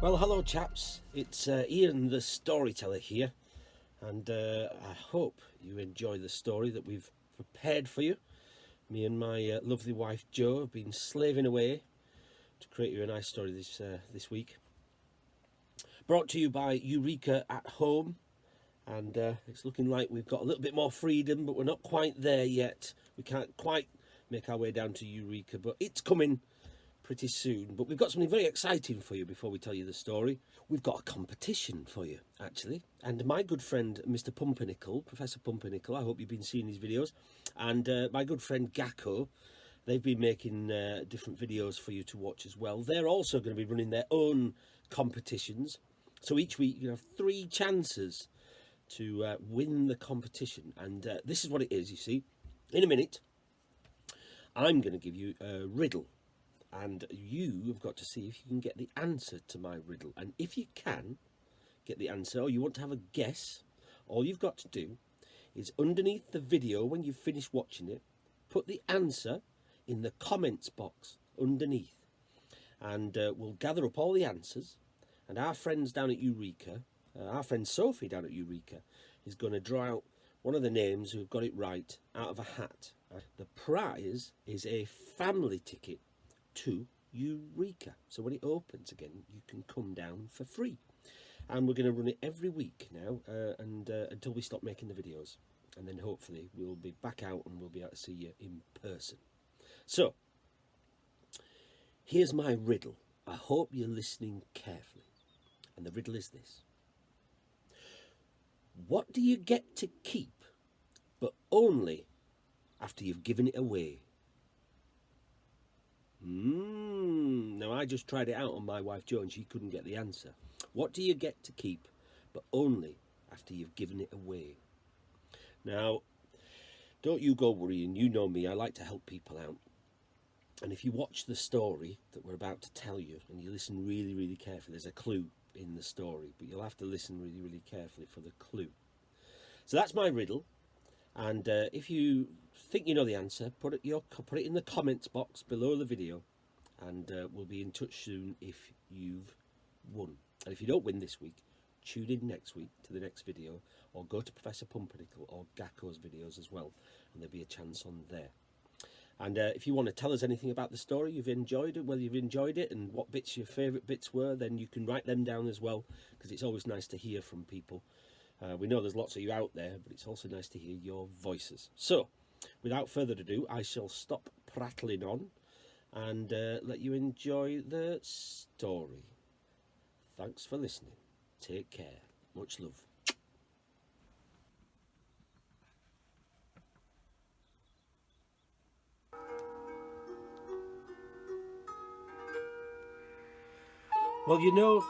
Well, hello chaps, it's Ian the storyteller here, and I hope you enjoy the story that we've prepared for you. Me and my lovely wife Jo have been slaving away to create you a nice story this week. Brought to you by Eureka at home, and it's looking like we've got a little bit more freedom, but we're not quite there yet. We can't quite make our way down to Eureka, but it's coming pretty soon. But we've got something very exciting for you before we tell you the story. We've got a competition for you, actually, and my good friend Mr. Pumpernickel, Professor Pumpernickel, I hope you've been seeing his videos, and my good friend Gakko, they've been making different videos for you to watch as well. They're also going to be running their own competitions, so each week you have 3 chances to win the competition, and this is what it is. You see, in a minute I'm going to give you a riddle, and you have got to see if you can get the answer to my riddle. And if you can get the answer, or you want to have a guess, all you've got to do is underneath the video, when you've finished watching it, put the answer in the comments box underneath, and we'll gather up all the answers, and our friends down at Eureka, our friend Sophie down at Eureka, is going to draw out one of the names who have got it right out of a hat. The prize is a family ticket to Eureka, so when it opens again you can come down for free, and we're going to run it every week now, and until we stop making the videos, and then hopefully we'll be back out and we'll be able to see you in person. So here's my riddle. I hope you're listening carefully, and the riddle is this: what do you get to keep, but only after you've given it away? Now I just tried it out on my wife Jo and she couldn't get the answer. What do you get to keep, but only after you've given it away? Now, don't you go worrying. You know me, I like to help people out. And if you watch the story that we're about to tell you, and you listen really, really carefully, there's a clue in the story, but you'll have to listen really, really carefully for the clue. So that's my riddle. And if you think you know the answer, put it in the comments box below the video, and we'll be in touch soon if you've won. And if you don't win this week, tune in next week to the next video, or go to Professor Pumpernickel or Gakko's videos as well, and there'll be a chance on there. And if you want to tell us anything about the story, you've enjoyed it, whether you've enjoyed it and what bits your favourite bits were, then you can write them down as well, because it's always nice to hear from people. We know there's lots of you out there, but it's also nice to hear your voices. So, without further ado, I shall stop prattling on and let you enjoy the story. Thanks for listening. Take care. Much love. Well, you know,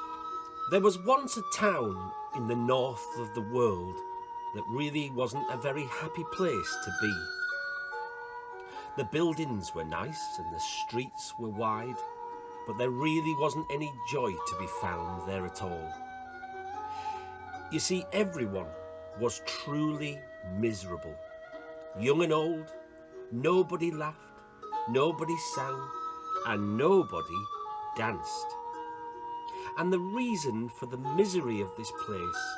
there was once a town in the north of the world that really wasn't a very happy place to be. The buildings were nice and the streets were wide, but there really wasn't any joy to be found there at all. You see, everyone was truly miserable. Young and old, nobody laughed, nobody sang, and nobody danced. And the reason for the misery of this place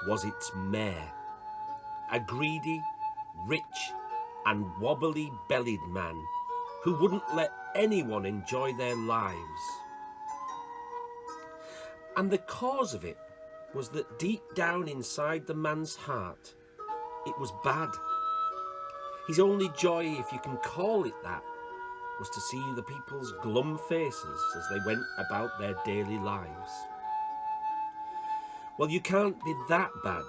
was its mayor, a greedy, rich and wobbly-bellied man who wouldn't let anyone enjoy their lives. And the cause of it was that deep down inside the man's heart, it was bad. His only joy, if you can call it that, was to see the people's glum faces as they went about their daily lives. Well, you can't be that bad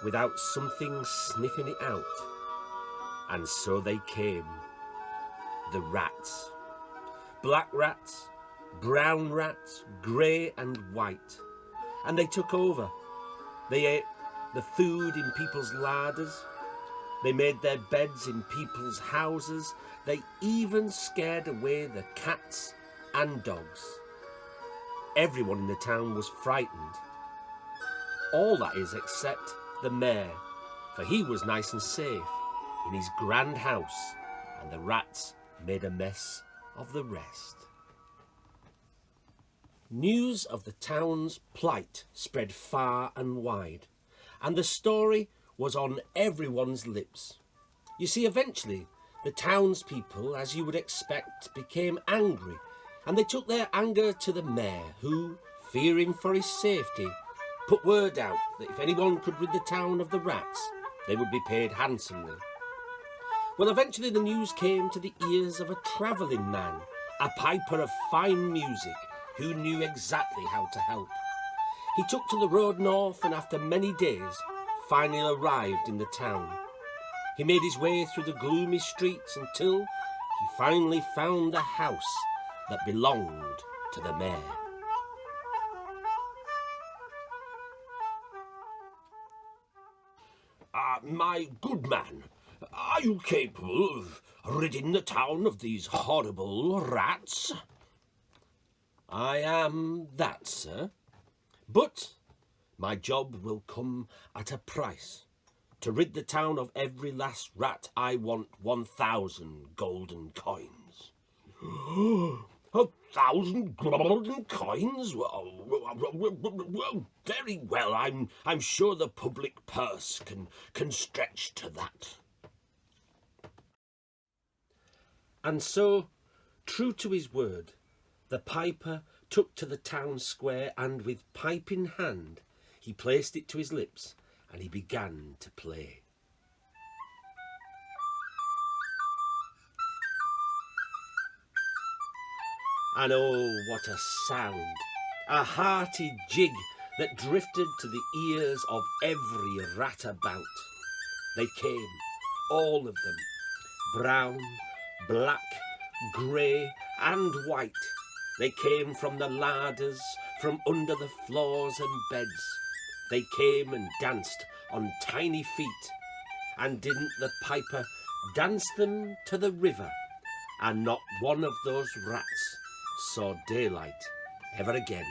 without something sniffing it out. And so they came. The rats. Black rats, brown rats, grey and white. And they took over. They ate the food in people's larders. They made their beds in people's houses. They even scared away the cats and dogs. Everyone in the town was frightened. All that is except the mayor, for he was nice and safe in his grand house, and the rats made a mess of the rest. News of the town's plight spread far and wide, and the story was on everyone's lips. You see, eventually, the townspeople, as you would expect, became angry, and they took their anger to the mayor, who, fearing for his safety, put word out that if anyone could rid the town of the rats, they would be paid handsomely. Well, eventually the news came to the ears of a travelling man, a piper of fine music, who knew exactly how to help. He took to the road north, and after many days, finally arrived in the town. He made his way through the gloomy streets until he finally found the house that belonged to the mayor. My good man, are you capable of ridding the town of these horrible rats? I am that, sir. But my job will come at a price. To rid the town of every last rat, I want 1,000 golden coins. 1,000 golden coins? Well, very well. I'm sure the public purse can stretch to that. And so, true to his word, the piper took to the town square, and with pipe in hand, he placed it to his lips, and he began to play. And oh, what a sound! A hearty jig that drifted to the ears of every rat about. They came, all of them, brown, black, grey and white. They came from the larders, from under the floors and beds. They came and danced on tiny feet. And didn't the piper dance them to the river? And not one of those rats saw daylight ever again.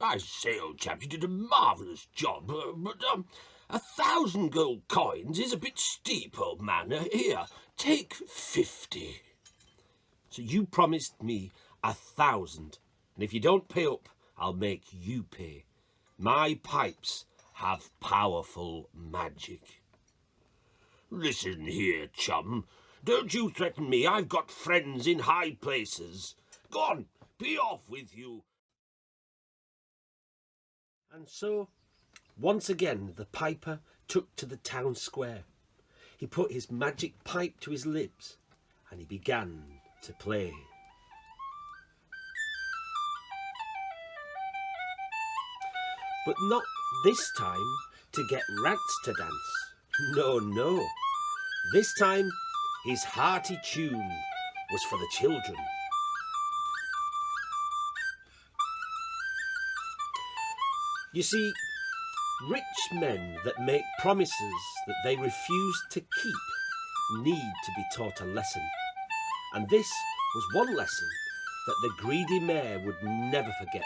I say, old chap, you did a marvellous job, but 1,000 gold coins is a bit steep, old man. Here, take 50. So you promised me 1,000, and if you don't pay up, I'll make you pay. My pipes have powerful magic. Listen here, chum. Don't you threaten me. I've got friends in high places. Go on, be off with you. And so, once again, the piper took to the town square. He put his magic pipe to his lips, and he began to play. But not this time to get rats to dance. No, no. This time, his hearty tune was for the children. You see, rich men that make promises that they refuse to keep need to be taught a lesson. And this was one lesson that the greedy mayor would never forget.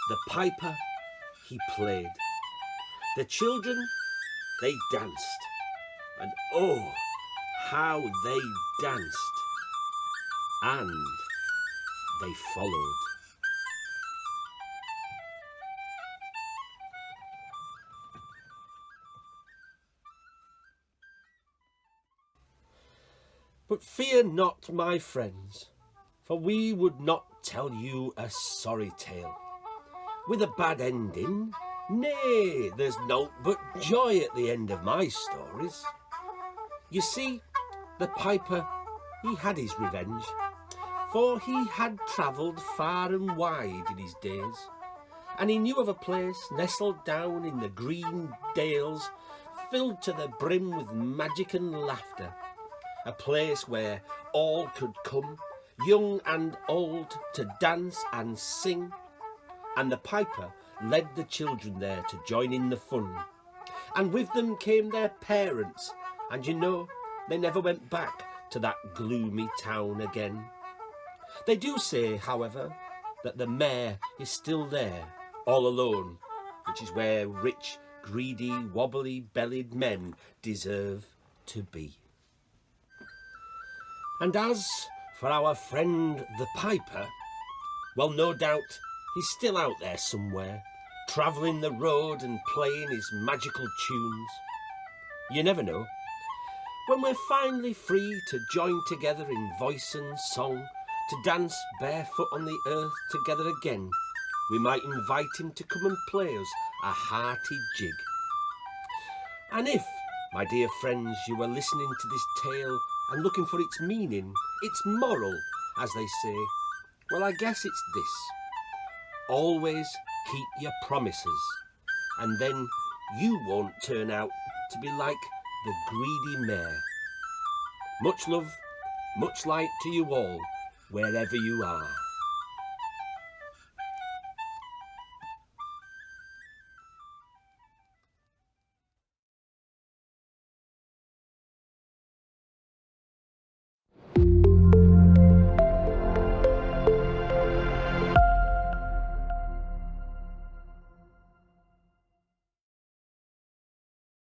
The piper, he played. The children, they danced. And oh, how they danced. And they followed. But fear not, my friends, for we would not tell you a sorry tale with a bad ending. Nay, there's naught but joy at the end of my stories. You see, the piper, he had his revenge, for he had travelled far and wide in his days, and he knew of a place nestled down in the green dales, filled to the brim with magic and laughter, a place where all could come, young and old, to dance and sing. And the piper led the children there to join in the fun. And with them came their parents, and you know, they never went back to that gloomy town again. They do say, however, that the mayor is still there, all alone, which is where rich, greedy, wobbly-bellied men deserve to be. And as for our friend the piper, well, no doubt he's still out there somewhere, travelling the road and playing his magical tunes. You never know. When we're finally free to join together in voice and song, to dance barefoot on the earth together again, we might invite him to come and play us a hearty jig. And if, my dear friends, you are listening to this tale and looking for its meaning, its moral, as they say, well, I guess it's this. Always keep your promises, and then you won't turn out to be like the greedy mare. Much love, much light to you all, wherever you are.